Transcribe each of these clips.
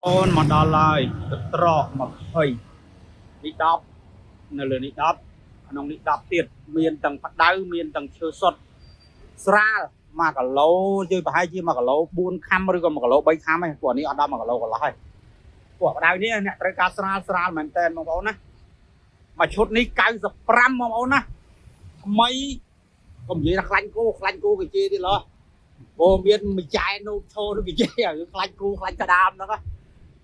អូនមកដល់ហើយត្រកមក20នេះ10នៅលើនេះ10ក្នុងនេះ10ទៀតមានទាំងផ្ដៅមានទាំងឈើសុទ្ធស្រាល1គីឡូយើងប្រហែលជា1គីឡូ4ខាំឬក៏1គីឡូ3ខាំឯងពួកនេះអត់ដល់1គីឡូកន្លះឯងពួកផ្ដៅនេះអ្នកត្រូវការស្រាលមែនតើបងប្អូនណាមួយឈុតនេះ95បងប្អូនណាថ្មីកុំនិយាយថាខ្លាញ់គោគេជេរទៀតឡោះអូមានមួយចែនូបឈោឬគេជេរឲ្យខ្លាញ់គោខ្លាញ់ក្តាមហ្នឹង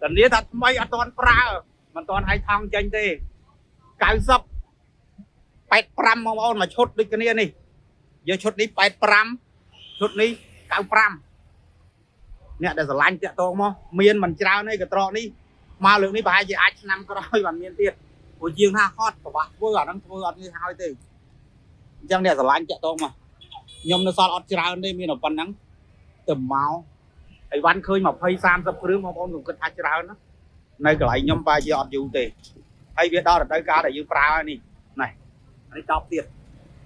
តែនេះថាថ្មីអត់ទាន់ប្រើមិនទាន់ឲ្យថងចេញទេ90 85បងប្អូនមួយឈុតដូចគ្នានេះយកឈុតនេះ85ឈុតនេះ95អ្នកដែលស្រឡាញ់តាក់តងមកមានមិនច្រើនទេកត្រកនេះមកលើកនេះប្រហែលជាអាចឆ្នាំក្រោយបានមានទៀតព្រោះជាងថាហត់ប្របាក់ធ្វើអាហ្នឹងធ្វើអត់នេះហើយទេអញ្ចឹងអ្នកស្រឡាញ់តាក់តងមកខ្ញុំនៅសល់អត់ច្រើនទេមានតែប៉ុណ្្នឹងទៅមកអីវ៉ាន់ឃើញ20 30គ្រឿងបងប្អូនខ្ញុំគិតថាច្រើនណានៅកន្លែងខ្ញុំបែរជាអត់យូរទេហើយវាដល់រដូវកាលដែលយើងប្រើនេះនេះនេះ10ទៀត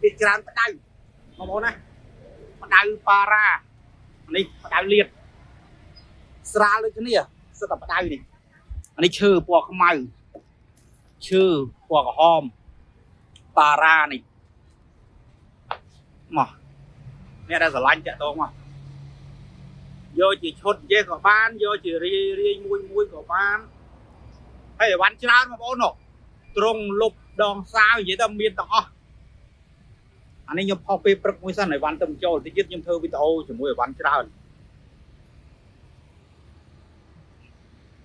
វាច្រើនផ្ដៅបងប្អូនណាផ្ដៅប៉ារ៉ានេះផ្ដៅលៀតស្រាលដូចគ្នាសិតតែផ្ដៅនេះនេះឈើពណ៌ខ្មៅឈើពណ៌ក្រហមប៉ារ៉ានេះមកអ្នកដែលស្រឡាញ់តាក់តងមកយកជាឈុតនិយាយក៏បានយកជារាយមួយក៏បានហើយអីវ៉ាន់ច្រើនបងប្អូននោះត្រង់លុបដងសាវនិយាយថាមានទាំងអស់អានេះខ្ញុំផុសពេលព្រឹកមួយសិនអីវ៉ាន់ទៅចូលតិចទៀតខ្ញុំធ្វើវីដេអូជាមួយអីវ៉ាន់ច្រើន